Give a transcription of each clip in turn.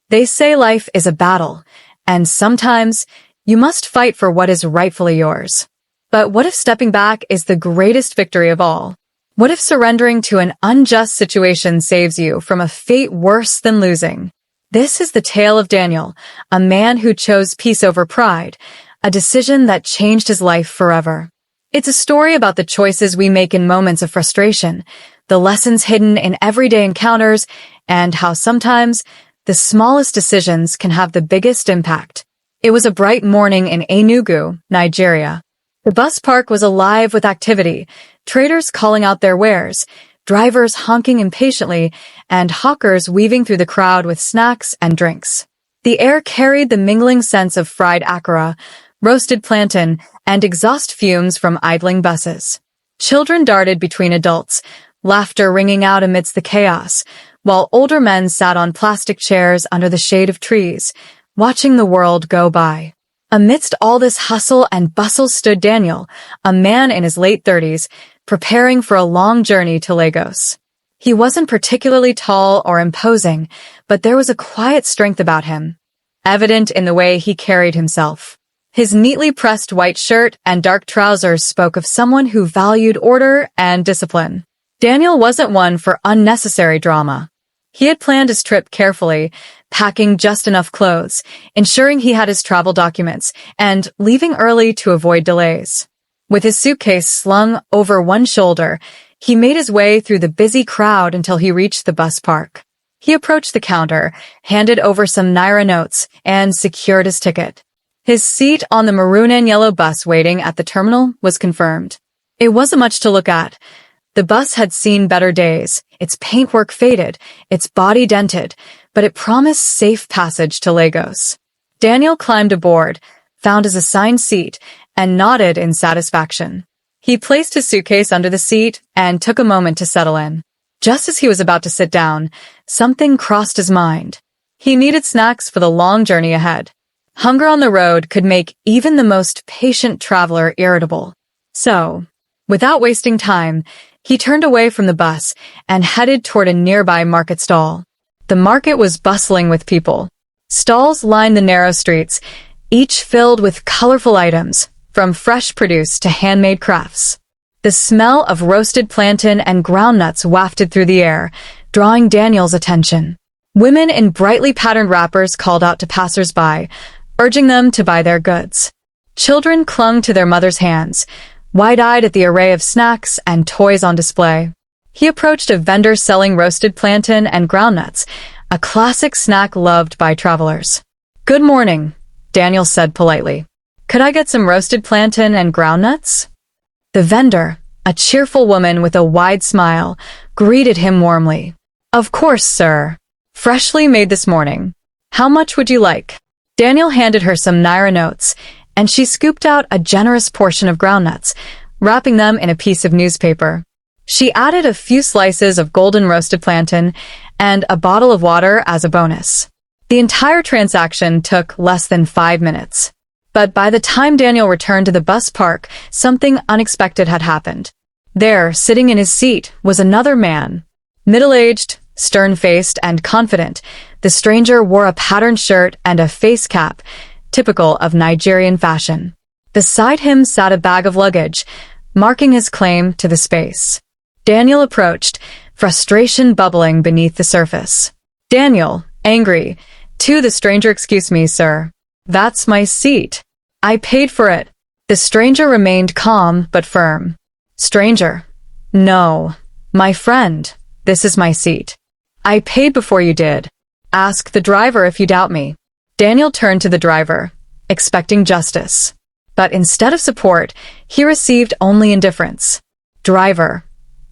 They say life is a battle, and sometimes you must fight for what is rightfully yours. But what if stepping back is the greatest victory of all? What if surrendering to an unjust situation saves you from a fate worse than losing? This is the tale of Daniel, a man who chose peace over pride, a decision that changed his life forever. It's a story about the choices we make in moments of frustration, the lessons hidden in everyday encounters, and how sometimes the smallest decisions can have the biggest impact. It was a bright morning in Enugu, Nigeria. The bus park was alive with activity, traders calling out their wares, drivers honking impatiently, and hawkers weaving through the crowd with snacks and drinks. The air carried the mingling scents of fried akara, roasted plantain, and exhaust fumes from idling buses. Children darted between adults, laughter ringing out amidst the chaos, while older men sat on plastic chairs under the shade of trees, watching the world go by. Amidst all this hustle and bustle stood Daniel, a man in his late 30s, preparing for a long journey to Lagos. He wasn't particularly tall or imposing, but there was a quiet strength about him, evident in the way he carried himself. His neatly pressed white shirt and dark trousers spoke of someone who valued order and discipline. Daniel wasn't one for unnecessary drama. He had planned his trip carefully, packing just enough clothes, ensuring he had his travel documents, and leaving early to avoid delays. With his suitcase slung over one shoulder, he made his way through the busy crowd until he reached the bus park. He approached the counter, handed over some Naira notes, and secured his ticket. His seat on the maroon and yellow bus waiting at the terminal was confirmed. It wasn't much to look at. The bus had seen better days, its paintwork faded, its body dented, but it promised safe passage to Lagos. Daniel climbed aboard, found his assigned seat, and nodded in satisfaction. He placed his suitcase under the seat and took a moment to settle in. Just as he was about to sit down, something crossed his mind. He needed snacks for the long journey ahead. Hunger on the road could make even the most patient traveler irritable. So, without wasting time, he turned away from the bus and headed toward a nearby market stall. The market was bustling with people. Stalls lined the narrow streets, each filled with colorful items, from fresh produce to handmade crafts. The smell of roasted plantain and groundnuts wafted through the air, drawing Daniel's attention. Women in brightly patterned wrappers called out to passers-by, urging them to buy their goods. Children clung to their mothers' hands, wide-eyed at the array of snacks and toys on display. He approached a vendor selling roasted plantain and groundnuts, a classic snack loved by travelers. "Good morning," Daniel said politely. "Could I get some roasted plantain and groundnuts?" The vendor, a cheerful woman with a wide smile, greeted him warmly. "Of course, sir. Freshly made this morning. How much would you like?" Daniel handed her some Naira notes, and she scooped out a generous portion of groundnuts, wrapping them in a piece of newspaper. She added a few slices of golden roasted plantain and a bottle of water as a bonus. The entire transaction took less than 5 minutes. But by the time Daniel returned to the bus park, something unexpected had happened. There, sitting in his seat, was another man. Middle-aged, stern-faced, and confident, the stranger wore a patterned shirt and a face cap, typical of Nigerian fashion. Beside him sat a bag of luggage, marking his claim to the space. Daniel approached, frustration bubbling beneath the surface. Daniel, angry, to the stranger, "Excuse me, sir. That's my seat. I paid for it." The stranger remained calm but firm. "Stranger, no. My friend, this is my seat. I paid before you did. Ask the driver if you doubt me." Daniel turned to the driver, expecting justice. But instead of support, he received only indifference. "Driver,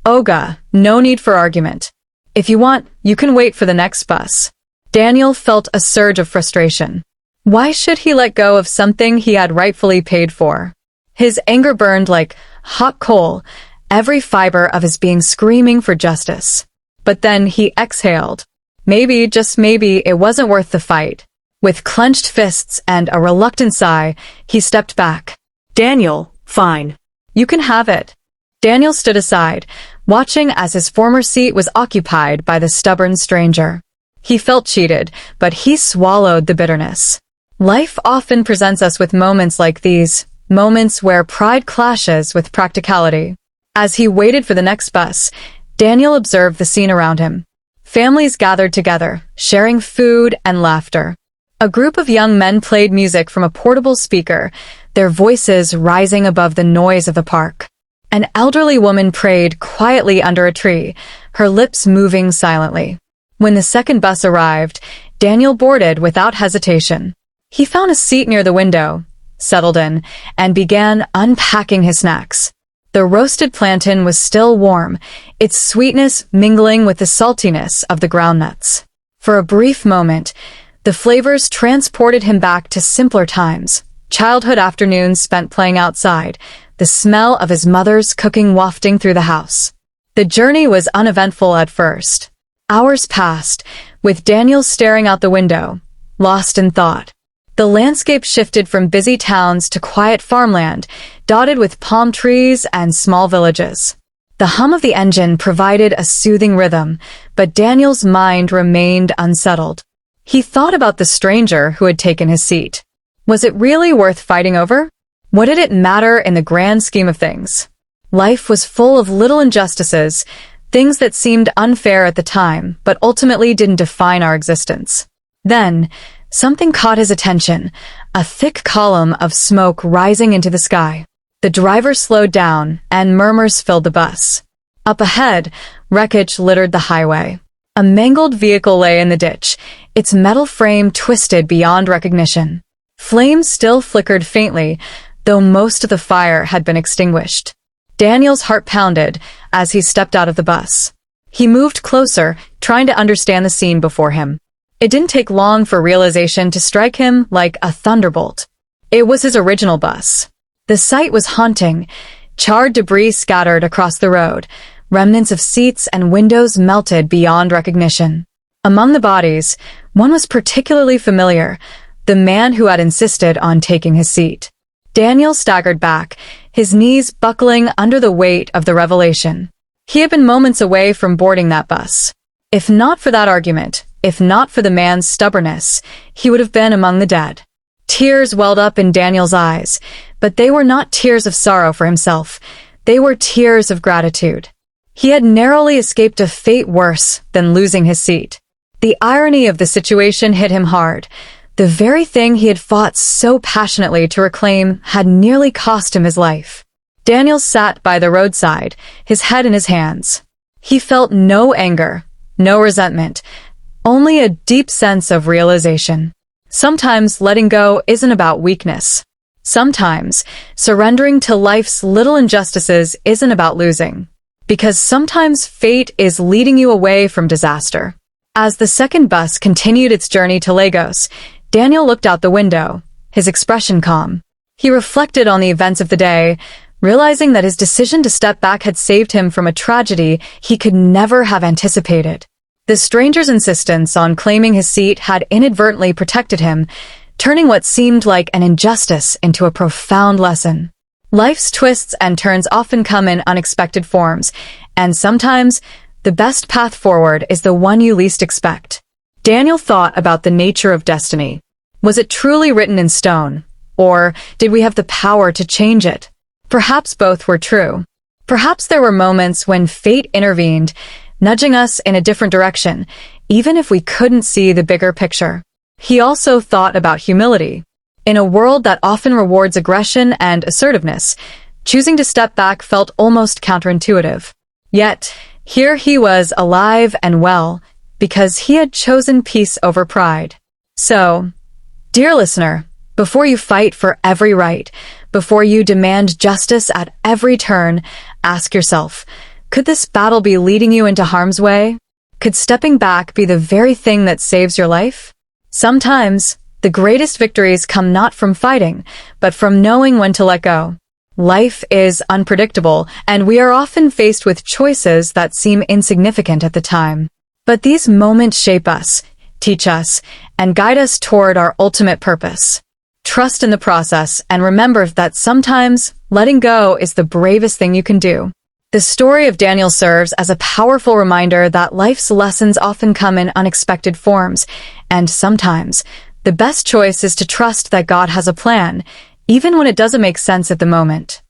Oga, no need for argument. If you want, you can wait for the next bus." Daniel felt a surge of frustration. Why should he let go of something he had rightfully paid for? His anger burned like hot coal, every fiber of his being screaming for justice. But then he exhaled. Maybe, just maybe, it wasn't worth the fight. With clenched fists and a reluctant sigh, he stepped back. "Daniel, fine. You can have it." Daniel stood aside, watching as his former seat was occupied by the stubborn stranger. He felt cheated, but he swallowed the bitterness. Life often presents us with moments like these, moments where pride clashes with practicality. As he waited for the next bus, Daniel observed the scene around him. Families gathered together, sharing food and laughter. A group of young men played music from a portable speaker, their voices rising above the noise of the park. An elderly woman prayed quietly under a tree, her lips moving silently. When the second bus arrived, Daniel boarded without hesitation. He found a seat near the window, settled in, and began unpacking his snacks. The roasted plantain was still warm, its sweetness mingling with the saltiness of the groundnuts. For a brief moment, the flavors transported him back to simpler times, childhood afternoons spent playing outside, the smell of his mother's cooking wafting through the house. The journey was uneventful at first. Hours passed, with Daniel staring out the window, lost in thought. The landscape shifted from busy towns to quiet farmland, dotted with palm trees and small villages. The hum of the engine provided a soothing rhythm, but Daniel's mind remained unsettled. He thought about the stranger who had taken his seat. Was it really worth fighting over? What did it matter in the grand scheme of things? Life was full of little injustices, things that seemed unfair at the time, but ultimately didn't define our existence. Then, something caught his attention, a thick column of smoke rising into the sky. The driver slowed down, and murmurs filled the bus. Up ahead, wreckage littered the highway. A mangled vehicle lay in the ditch, its metal frame twisted beyond recognition. Flames still flickered faintly, though most of the fire had been extinguished. Daniel's heart pounded as he stepped out of the bus. He moved closer, trying to understand the scene before him. It didn't take long for realization to strike him like a thunderbolt. It was his original bus. The sight was haunting, charred debris scattered across the road, remnants of seats and windows melted beyond recognition. Among the bodies, one was particularly familiar, the man who had insisted on taking his seat. Daniel staggered back, his knees buckling under the weight of the revelation. He had been moments away from boarding that bus. If not for that argument, if not for the man's stubbornness, he would have been among the dead. Tears welled up in Daniel's eyes, but they were not tears of sorrow for himself. They were tears of gratitude. He had narrowly escaped a fate worse than losing his seat. The irony of the situation hit him hard. The very thing he had fought so passionately to reclaim had nearly cost him his life. Daniel sat by the roadside, his head in his hands. He felt no anger, no resentment, only a deep sense of realization. Sometimes letting go isn't about weakness. Sometimes surrendering to life's little injustices isn't about losing. Because sometimes fate is leading you away from disaster. As the second bus continued its journey to Lagos, Daniel looked out the window, his expression calm. He reflected on the events of the day, realizing that his decision to step back had saved him from a tragedy he could never have anticipated. The stranger's insistence on claiming his seat had inadvertently protected him, turning what seemed like an injustice into a profound lesson. Life's twists and turns often come in unexpected forms, and sometimes the best path forward is the one you least expect. Daniel thought about the nature of destiny. Was it truly written in stone, or did we have the power to change it? Perhaps both were true. Perhaps there were moments when fate intervened, nudging us in a different direction, even if we couldn't see the bigger picture. He also thought about humility. In a world that often rewards aggression and assertiveness, choosing to step back felt almost counterintuitive. Yet, here he was alive and well, because he had chosen peace over pride. So, dear listener, before you fight for every right, before you demand justice at every turn, ask yourself, could this battle be leading you into harm's way? Could stepping back be the very thing that saves your life? Sometimes, the greatest victories come not from fighting, but from knowing when to let go. Life is unpredictable, and we are often faced with choices that seem insignificant at the time. But these moments shape us, teach us, and guide us toward our ultimate purpose. Trust in the process and remember that sometimes letting go is the bravest thing you can do. The story of Daniel serves as a powerful reminder that life's lessons often come in unexpected forms, and sometimes the best choice is to trust that God has a plan, even when it doesn't make sense at the moment.